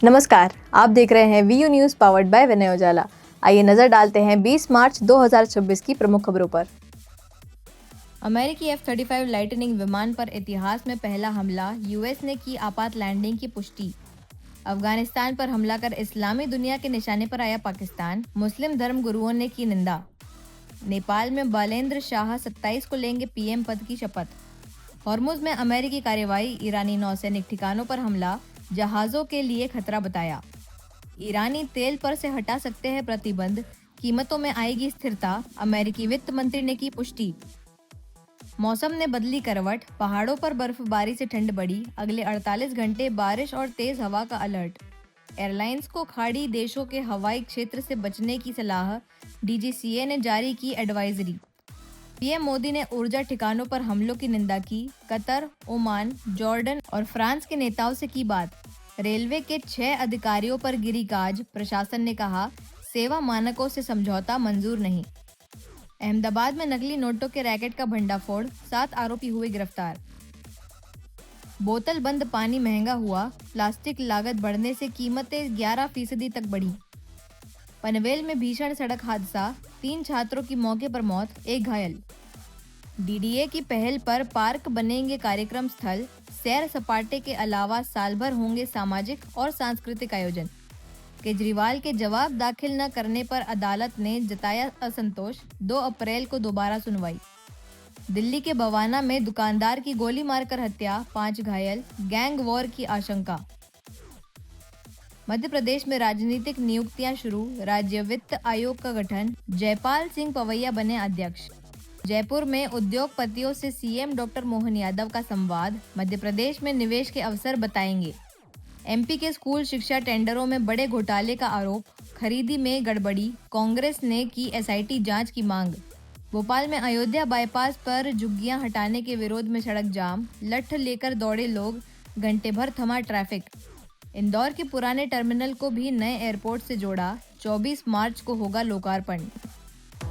नमस्कार, आप देख रहे हैं वीयू न्यूज़ पावर्ड बाय विनय उजाला। आइए नजर डालते हैं 20 मार्च 2026 की प्रमुख खबरों पर। अमेरिकी F-35 लाइटनिंग विमान पर इतिहास में पहला हमला, यूएस ने की आपात लैंडिंग की पुष्टि। अफगानिस्तान पर हमला कर इस्लामी दुनिया के निशाने पर आया पाकिस्तान, मुस्लिम धर्म गुरुओं ने की निंदा। नेपाल में बालेंद्र शाह 27 को लेंगे पीएम पद की शपथ। हॉर्मुज में अमेरिकी कार्रवाई, ईरानी नौसैनिक ठिकानों पर हमला, जहाजों के लिए खतरा बताया। ईरानी तेल पर से हटा सकते हैं प्रतिबंध, कीमतों में आएगी स्थिरता, अमेरिकी वित्त मंत्री ने की पुष्टि। मौसम ने बदली करवट, पहाड़ों पर बर्फबारी से ठंड बढ़ी, अगले 48 घंटे बारिश और तेज हवा का अलर्ट। एयरलाइंस को खाड़ी देशों के हवाई क्षेत्र से बचने की सलाह, डीजीसीए ने जारी की एडवाइजरी। पीएम मोदी ने ऊर्जा ठिकानों पर हमलों की निंदा की, कतर, ओमान, जॉर्डन और फ्रांस के नेताओं से की बात। रेलवे के 6 अधिकारियों पर गिरी गाज, प्रशासन ने कहा सेवा मानकों से समझौता मंजूर नहीं। अहमदाबाद में नकली नोटों के रैकेट का भंडाफोड़, 7 आरोपी हुए गिरफ्तार। बोतल बंद पानी महंगा हुआ, प्लास्टिक लागत बढ़ने से कीमतें 11% तक बढ़ी। पनवेल में भीषण सड़क हादसा, 3 छात्रों की मौके पर मौत, 1 घायल। डीडीए की पहल पर पार्क बनेंगे कार्यक्रम स्थल, सैर सपाटे के अलावा साल भर होंगे सामाजिक और सांस्कृतिक आयोजन। केजरीवाल के जवाब दाखिल न करने पर अदालत ने जताया असंतोष, 2 अप्रैल को दोबारा सुनवाई। दिल्ली के बवाना में दुकानदार की गोली मारकर हत्या, 5 घायल, गैंग वॉर की आशंका। मध्य प्रदेश में राजनीतिक नियुक्तियां शुरू, राज्य वित्त आयोग का गठन, जयपाल सिंह पवैया बने अध्यक्ष। जयपुर में उद्योगपतियों से सीएम डॉक्टर मोहन यादव का संवाद, मध्य प्रदेश में निवेश के अवसर बताएंगे। एमपी के स्कूल शिक्षा टेंडरों में बड़े घोटाले का आरोप, खरीदी में गड़बड़ी, कांग्रेस ने की एसआईटी जांच की मांग। भोपाल में अयोध्या बाईपास पर झुग्गियां हटाने के विरोध में सड़क जाम, लठ लेकर दौड़े लोग, घंटे भर थमा ट्रैफिक। इंदौर के पुराने टर्मिनल को भी नए एयरपोर्ट से जोड़ा, 24 मार्च को होगा लोकार्पण।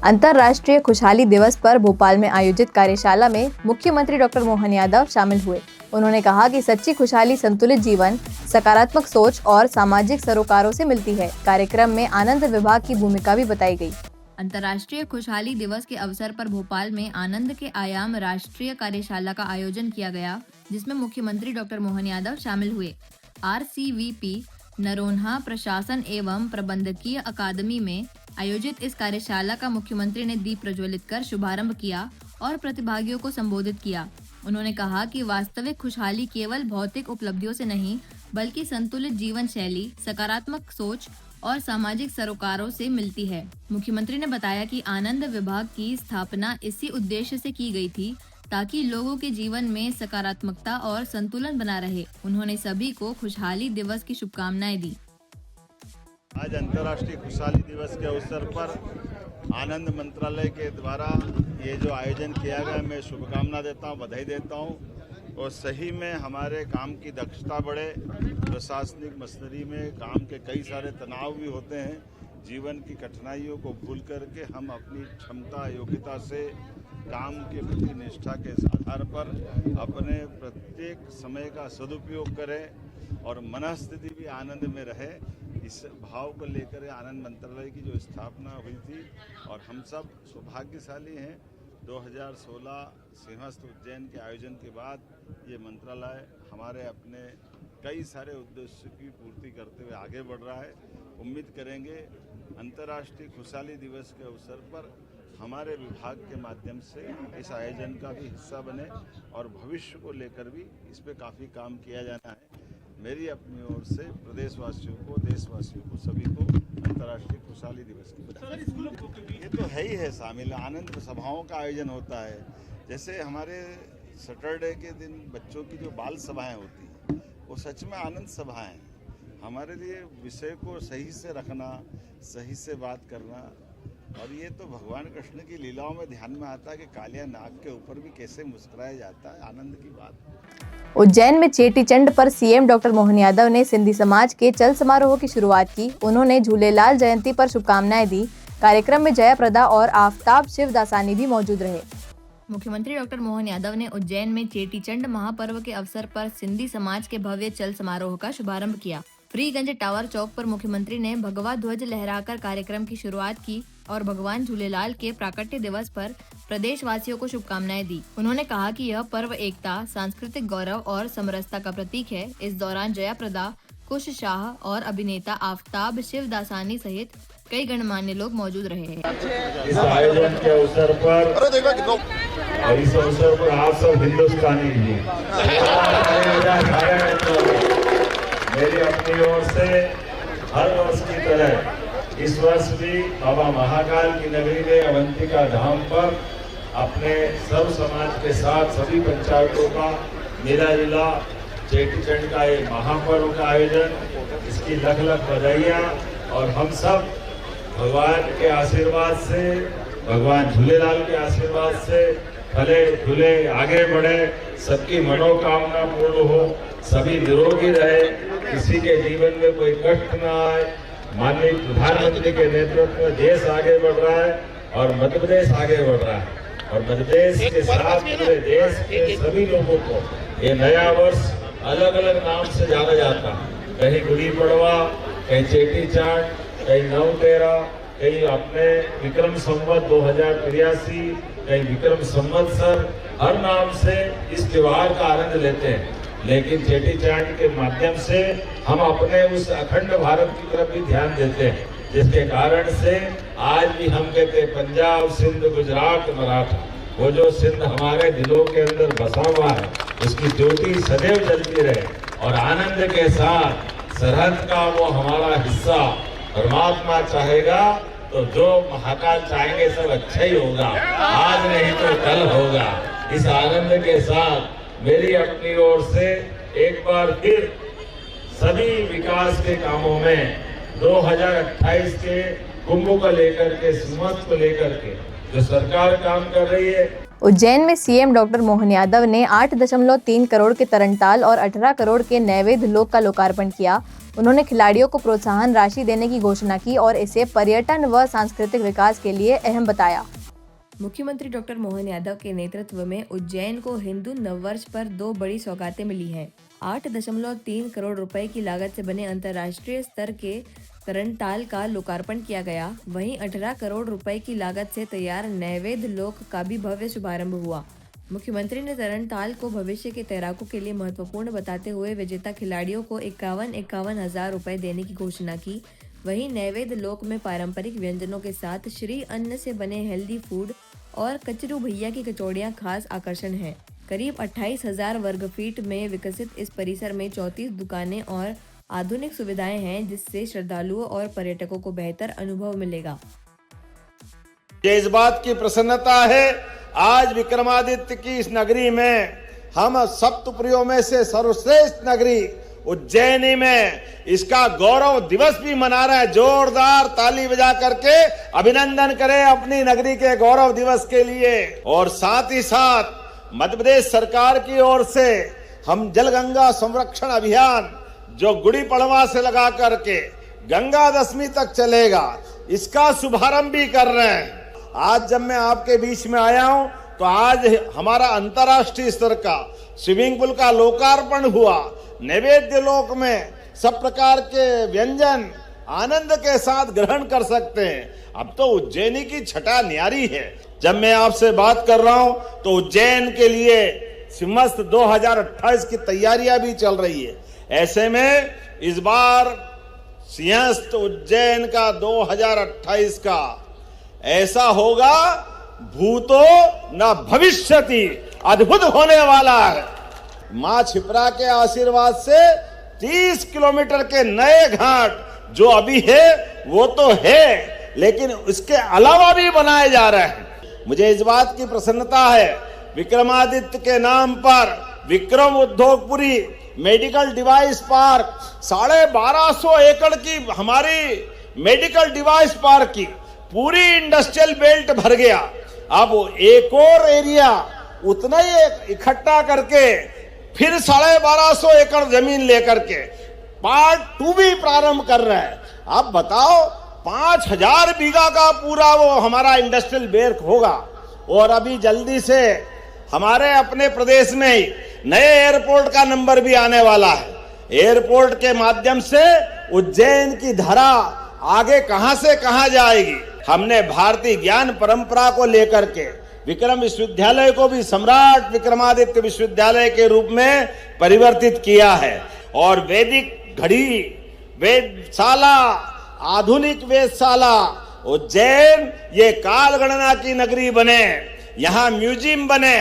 अंतर्राष्ट्रीय खुशहाली दिवस पर भोपाल में आयोजित कार्यशाला में मुख्यमंत्री डॉक्टर मोहन यादव शामिल हुए। उन्होंने कहा कि सच्ची खुशहाली संतुलित जीवन, सकारात्मक सोच और सामाजिक सरोकारों से मिलती है। कार्यक्रम में आनंद विभाग की भूमिका भी बताई गई। अंतर्राष्ट्रीय खुशहाली दिवस के अवसर पर भोपाल में आनंद के आयाम राष्ट्रीय कार्यशाला का आयोजन किया गया, जिसमें मुख्यमंत्री डॉक्टर मोहन यादव शामिल हुए। आरसीवीपी नरोन्हा प्रशासन एवं प्रबंधकीय अकादमी में आयोजित इस कार्यशाला का मुख्यमंत्री ने दीप प्रज्वलित कर शुभारंभ किया और प्रतिभागियों को संबोधित किया। उन्होंने कहा कि वास्तविक खुशहाली केवल भौतिक उपलब्धियों से नहीं, बल्कि संतुलित जीवन शैली, सकारात्मक सोच और सामाजिक सरोकारों से मिलती है। मुख्यमंत्री ने बताया कि आनंद विभाग की स्थापना इसी उद्देश्य से की गई थी, ताकि लोगों के जीवन में सकारात्मकता और संतुलन बना रहे। उन्होंने सभी को खुशहाली दिवस की शुभकामनाएं दी। आज अंतर्राष्ट्रीय खुशहाली दिवस के अवसर पर आनंद मंत्रालय के द्वारा ये जो आयोजन किया गया, मैं शुभकामना देता हूँ, बधाई देता हूँ। और सही में हमारे काम की दक्षता बढ़े, प्रशासनिक मशीनरी में काम के कई सारे तनाव भी होते हैं। जीवन की कठिनाइयों को भूल करके हम अपनी क्षमता योग्यता से काम के प्रति निष्ठा के आधार पर अपने प्रत्येक समय का सदुपयोग करें और मनस्थिति भी आनंद में रहे। इस भाव को लेकर आनंद मंत्रालय की जो स्थापना हुई थी और हम सब सौभाग्यशाली हैं। 2016 सिंहस्थ उज्जैन के आयोजन के बाद ये मंत्रालय हमारे अपने कई सारे उद्देश्य की पूर्ति करते हुए आगे बढ़ रहा है। उम्मीद करेंगे अंतर्राष्ट्रीय खुशहाली दिवस के अवसर पर हमारे विभाग के माध्यम से इस आयोजन का भी हिस्सा बने और भविष्य को लेकर भी इस पे काफ़ी काम किया जाना है। मेरी अपनी ओर से प्रदेशवासियों को, देशवासियों को, सभी को अंतर्राष्ट्रीय खुशहाली दिवस की बधाई। ये तो है ही है शामिल। आनंद सभाओं का आयोजन होता है, जैसे हमारे सैटरडे के दिन बच्चों की जो बाल सभाएं होती हैं, वो सच में आनंद सभाएं हैं। हमारे लिए विषय को सही से रखना, सही से बात करना, और ये तो भगवान कृष्ण की लीलाओं में ध्यान में आता है कि कालिया नाग के ऊपर भी कैसे मुस्कुराया जाता है। आनंद की बात। उज्जैन में चेटी चंड पर सीएम डॉक्टर मोहन यादव ने सिंधी समाज के चल समारोह की शुरुआत की। उन्होंने झूलेलाल जयंती पर शुभकामनाएं दी। कार्यक्रम में जयाप्रदा और आफताब शिवदासानी भी मौजूद रहे। मुख्यमंत्री डॉक्टर मोहन यादव ने उज्जैन में चेटी चंड महापर्व के अवसर पर सिंधी समाज के भव्य चल समारोह का शुभारंभ किया। फ्रीगंज टावर चौक पर मुख्यमंत्री ने भगवा ध्वज लहराकर कार्यक्रम की शुरुआत की और भगवान झूलेलाल के प्राकट्य दिवस पर प्रदेशवासियों को शुभकामनाएं दी। उन्होंने कहा कि यह पर्व एकता, सांस्कृतिक गौरव और समरसता का प्रतीक है। इस दौरान जया प्रदा, कुश शाह और अभिनेता आफताब शिवदासानी सहित कई गणमान्य लोग मौजूद रहे। इस आयोजन के अवसर पर और इस अवसर पर आप सब हिंदुस्तानी जी मेरी अपनी ओर से हर वर्ष की तरह इस वर्ष भी बाबा महाकाल की नगरी में अवंतिका धाम पर अपने सब समाज के साथ सभी पंचायतों का मिला जुला चेटीचंड का ये महापर्व का आयोजन, इसकी लख लख बधाइयाँ और हम सब भगवान के आशीर्वाद से, भगवान झूलेलाल के आशीर्वाद से फले फूले आगे बढ़े, सबकी मनोकामना पूर्ण हो, सभी निरोगी रहे, किसी के जीवन में कोई कष्ट न आए। माननीय प्रधानमंत्री के नेतृत्व में देश आगे बढ़ रहा है और मध्य प्रदेश आगे बढ़ रहा है और मध्य प्रदेश के साथ पूरे देश के सभी लोगों को ये नया वर्ष अलग अलग नाम से जाना जाता है। कहीं गुड़ी पड़वा, कहीं चेटी चांद, कहीं नवतेरा, कहीं अपने विक्रम संवत 2083, कहीं विक्रम संवत्सर, हर नाम से इस त्योहार का आनंद लेते हैं। लेकिन चेटी चांद के माध्यम से हम अपने उस अखंड भारत की तरफ भी ध्यान देते हैं, जिसके कारण से आज भी हम कहते हैं पंजाब, सिंध, गुजरात, मराठा, वो जो सिंध हमारे दिलों के अंदर बसा हुआ है, उसकी ज्योति सदैव जलती रहे और आनंद के साथ सरहद का वो हमारा हिस्सा परमात्मा चाहेगा तो जो महाकाल चाहेंगे सब अच्छा ही होगा, आज नहीं तो कल होगा। इस आनंद के साथ मेरी अपनी ओर से एक बार फिर सभी विकास के कामों में 2028 के कुंभ को लेकर के, सुमत को लेकर के जो सरकार काम कर रही है। उज्जैन में सीएम डॉक्टर मोहन यादव ने 8.3 करोड़ के तरणताल और 18 करोड़ के नैवेद्य लोक का लोकार्पण किया। उन्होंने खिलाड़ियों को प्रोत्साहन राशि देने की घोषणा की और इसे पर्यटन व सांस्कृतिक विकास के लिए अहम बताया। मुख्यमंत्री डॉक्टर मोहन यादव के नेतृत्व में उज्जैन को हिंदू नववर्ष पर 2 बड़ी सौगातें मिली हैं। 8.3 करोड़ रुपए की लागत से बने अंतर्राष्ट्रीय स्तर के तरणताल का लोकार्पण किया गया। वहीं 18 करोड़ रुपए की लागत से तैयार नैवेद्य लोक का भी भव्य शुभारंभ हुआ। मुख्यमंत्री ने तरणताल को भविष्य के तैराकों के लिए महत्वपूर्ण बताते हुए विजेता खिलाड़ियों को 51 हजार रुपए देने की घोषणा की। वहीं नैवेद्य लोक में पारंपरिक व्यंजनों के साथ श्री अन्न से बने हेल्दी फूड और कचरू भैया की कचौड़ियाँ खास आकर्षण हैं। करीब 28,000 वर्ग फीट में विकसित इस परिसर में 34 दुकानें और आधुनिक सुविधाएं हैं, जिससे श्रद्धालुओं और पर्यटकों को बेहतर अनुभव मिलेगा। इस बात की प्रसन्नता है आज विक्रमादित्य की इस नगरी में हम सप्तपुरियों में से सर्वश्रेष्ठ नगरी उज्जैनी में इसका गौरव दिवस भी मना रहे हैं। जोरदार ताली बजा करके अभिनंदन करें अपनी नगरी के गौरव दिवस के लिए। और साथ ही साथ मध्य प्रदेश सरकार की ओर से हम जल गंगा संरक्षण अभियान जो गुड़ी पड़वा से लगा करके गंगा दशमी तक चलेगा, इसका शुभारंभ भी कर रहे हैं। आज जब मैं आपके बीच में आया हूं तो आज हमारा अंतर्राष्ट्रीय स्तर का स्विमिंग पूल का लोकार्पण हुआ। नैवेद्य लोक में सब प्रकार के व्यंजन आनंद के साथ ग्रहण कर सकते हैं। अब तो उज्जैनी की छटा न्यारी है। जब मैं आपसे बात कर रहा हूं तो उज्जैन के लिए सिमस्त 2028 की तैयारियां भी चल रही है। ऐसे में इस बार सिंहस्थ उज्जैन का 2028 का ऐसा होगा भूतो न भविष्यति, अद्भुत होने वाला है। मां छिपरा के आशीर्वाद से 30 किलोमीटर के नए घाट जो अभी है वो तो है, लेकिन इसके अलावा भी बनाए जा रहे हैं। मुझे इस बात की प्रसन्नता है विक्रमादित्य के नाम पर विक्रम उद्योगपुरी मेडिकल डिवाइस पार्क 1250 एकड़ की हमारी मेडिकल डिवाइस पार्क की पूरी इंडस्ट्रियल बेल्ट भर गया। अब एक और एरिया उतना ही इकट्ठा करके फिर 1250 एकड़ जमीन लेकर के पार्ट 2 भी प्रारंभ कर रहे हैं। आप बताओ 5000 बीघा का पूरा वो हमारा इंडस्ट्रियल बेल्ट होगा। और अभी जल्दी से हमारे अपने प्रदेश में ही नए एयरपोर्ट का नंबर भी आने वाला है। एयरपोर्ट के माध्यम से उज्जैन की धरा आगे कहां से कहां जाएगी। हमने भारतीय ज्ञान परंपरा को लेकर के विक्रम विश्वविद्यालय को भी सम्राट विक्रमादित्य विश्वविद्यालय के रूप में परिवर्तित किया है और वैदिक घड़ी, वेदशाला, आधुनिक वेदशाला उज्जैन ये काल गणना की नगरी बने, यहाँ म्यूजियम बने।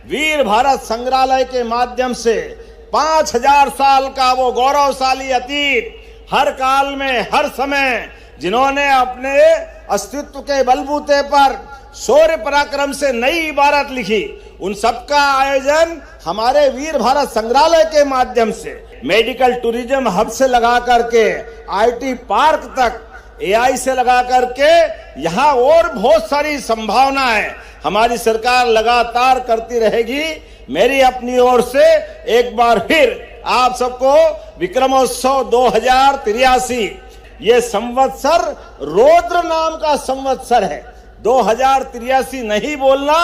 वीर भारत संग्रहालय के माध्यम से 5000 साल का वो गौरवशाली अतीत, हर काल में हर समय जिन्होंने अपने अस्तित्व के बलबूते पर शौर्य पराक्रम से नई इबारत लिखी, उन सबका आयोजन हमारे वीर भारत संग्रहालय के माध्यम से मेडिकल टूरिज्म हब से लगा करके आईटी पार्क तक, एआई से लगा करके यहाँ और बहुत सारी संभावनाएं हमारी सरकार लगातार करती रहेगी। मेरी अपनी ओर से एक बार फिर आप सबको विक्रमोत्सव 2083, ये संवत्सर रौद्र नाम का संवत्सर है। 2083 नहीं बोलना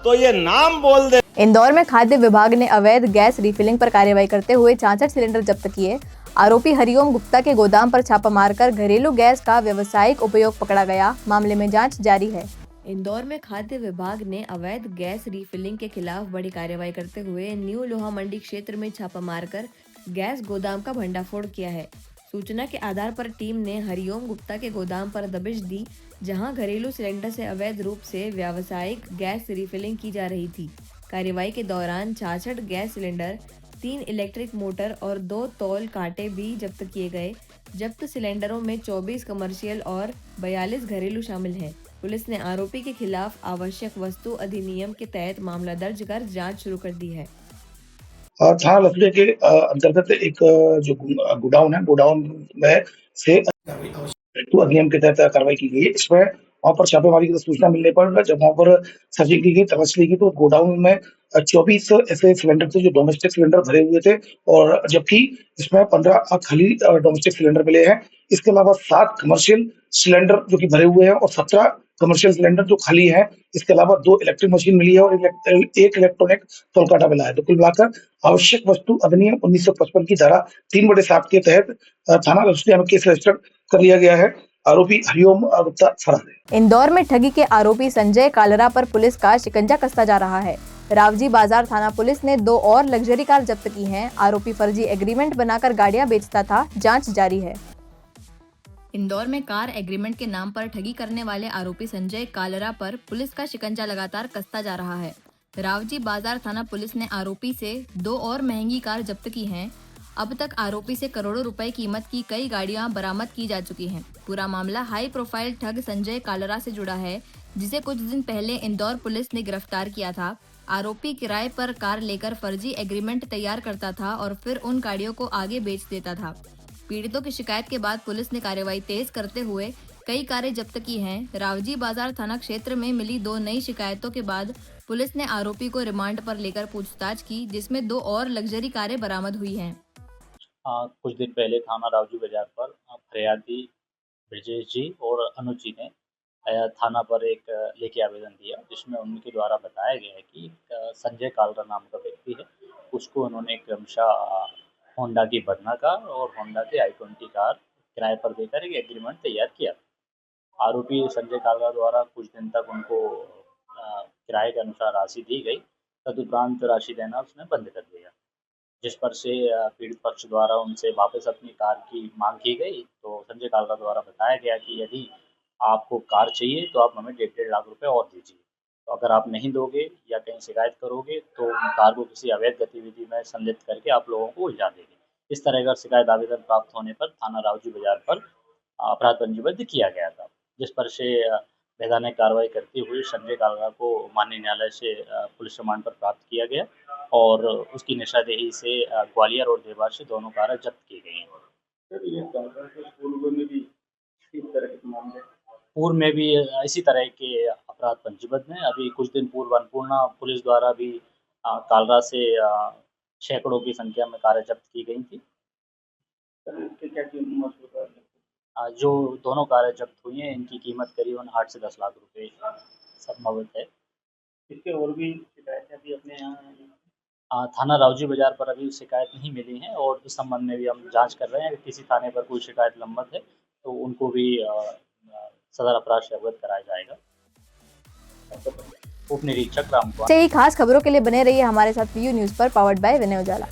तो ये नाम बोल दे। इंदौर में खाद्य विभाग ने अवैध गैस रिफिलिंग पर कार्रवाई करते हुए 66 सिलेंडर जब्त किए। आरोपी हरिओम गुप्ता के गोदाम पर छापा मारकर घरेलू गैस का व्यावसायिक उपयोग पकड़ा गया। मामले में जांच जारी है। इंदौर में खाद्य विभाग ने अवैध गैस रिफिलिंग के खिलाफ बड़ी कार्रवाई करते हुए न्यू लोहा मंडी क्षेत्र में छापा मारकर गैस गोदाम का भंडाफोड़ किया है। सूचना के आधार पर टीम ने हरिओम गुप्ता के गोदाम पर दबिश दी, जहां घरेलू सिलेंडर से अवैध रूप से व्यावसायिक गैस रिफिलिंग की जा रही थी। कार्रवाई के दौरान 66 गैस सिलेंडर, 3 इलेक्ट्रिक मोटर और 2 तौल कांटे भी जब्त किए गए। जब्त सिलेंडरों में 24 कमर्शियल और 42 घरेलू शामिल हैं। पुलिस ने आरोपी के खिलाफ आवश्यक वस्तु अधिनियम के तहत मामला दर्ज कर जांच शुरू कर दी है। थाना लखनऊ के अंतर्गत एक जो गोडाउन है, गोडाउन में से अधिनियम के तहत कार्रवाई की गई है। इसमें वहां पर छापेमारी की सूचना मिलने पर जब वहां पर सर्चिंग की गई, तलाशी की, तो गोडाउन में 24 ऐसे सिलेंडर थे जो डोमेस्टिक सिलेंडर भरे हुए थे, और जबकि इसमें 15 खाली डोमेस्टिक सिलेंडर मिले हैं। इसके अलावा 7 कमर्शियल सिलेंडर जो कि भरे हुए हैं और 17 कमर्शियल सिलेंडर जो खाली है। इसके अलावा 2 इलेक्ट्रिक मशीन मिली है और एक इलेक्ट्रॉनिक तोलकाटा मिला है। तो कुल मिलाकर आवश्यक वस्तु अधिनियम 1955 की धारा 3/7 के तहत थाना लखनऊ में केस रजिस्टर कर लिया गया है। आरोपी हरिओम गुप्ता फरार है। इंदौर में ठगी के आरोपी संजय कालरा पर पुलिस का शिकंजा कसता जा रहा है। रावजी बाजार थाना पुलिस ने 2 और लग्जरी कार जब्त की हैं। आरोपी फर्जी एग्रीमेंट बनाकर गाड़ियां बेचता था। जांच जारी है। इंदौर में कार एग्रीमेंट के नाम पर ठगी करने वाले आरोपी संजय कालरा पर पुलिस का शिकंजा लगातार कसता जा रहा है। रावजी बाजार थाना पुलिस ने आरोपी से 2 और महंगी कार जब्त की हैं। अब तक आरोपी से करोड़ों रुपए कीमत की कई गाड़ियां बरामद की जा चुकी हैं। पूरा मामला हाई प्रोफाइल ठग संजय कालरा से जुड़ा है, जिसे कुछ दिन पहले इंदौर पुलिस ने गिरफ्तार किया था। आरोपी किराए पर कार लेकर फर्जी एग्रीमेंट तैयार करता था और फिर उन गाड़ियों को आगे बेच देता था। पीड़ितों की शिकायत के बाद पुलिस ने कार्रवाई तेज करते हुए कई कारें जब्त की हैं। रावजी बाजार थाना क्षेत्र में मिली 2 नई शिकायतों के बाद पुलिस ने आरोपी को रिमांड पर लेकर पूछताछ की, जिसमें 2 और लग्जरी कारें बरामद हुई हैं। कुछ दिन पहले थाना रावजी बाजार पर फरियादी ब्रजेश जी और अनुज जी ने थाना पर एक लेखी आवेदन दिया, जिसमें उनके द्वारा बताया गया है कि संजय कालरा नाम का व्यक्ति है, उसको उन्होंने क्रमशः होंडा की वर्ना कार और होंडा की i20 कार किराए पर देकर एक एग्रीमेंट तैयार किया। आरोपी संजय कालरा द्वारा कुछ दिन तक उनको किराए के अनुसार राशि दी गई, तदुपरांत राशि देना उसने बंद कर दिया, जिस पर से पीड़ित पक्ष द्वारा उनसे वापस अपनी कार की मांग की गई। तो संजय कालरा द्वारा बताया गया कि यदि आपको कार चाहिए तो आप हमें 1.5 लाख रुपए और दीजिए, तो अगर आप नहीं दोगे या कहीं शिकायत करोगे तो कार को किसी अवैध गतिविधि में संलिप्त करके आप लोगों को उलझा देंगे। इस तरह का शिकायत आवेदन प्राप्त होने पर थाना रावजी बाजार पर अपराध पंजीबद्ध किया गया था, जिस पर से वैधानिक कार्रवाई करते हुए संजय कालरा को माननीय न्यायालय से पुलिस रिमांड पर प्राप्त किया गया और उसकी निशानदेही से ग्वालियर और देवास से दोनों कारें जब्त की गई हैं। पूर्व में भी इसी तरह के अपराध पंजीबद्ध हैं। अभी कुछ दिन पूर्व अन्नपूर्णा पुलिस द्वारा भी कालरा से सैकड़ों की संख्या में कारें जब्त की गई थी। जो दोनों कारें जब्त हुई हैं, इनकी कीमत करीबन 8 से 10 लाख रुपए संभवित है। इसके और भी शिकायतें अभी अपने यहाँ थाना रावजी बाजार पर अभी शिकायत नहीं मिली है और इस संबंध में भी हम जांच कर रहे हैं। अगर किसी थाने पर कोई शिकायत लंबित है तो उनको भी सदर अपराध से अवगत कराया जाएगा। उप निरीक्षक रामकुमार। ऐसे ही खास खबरों के लिए बने रहिए हमारे साथ वीयू न्यूज़ पर, पावर्ड बाय विनय उजाला।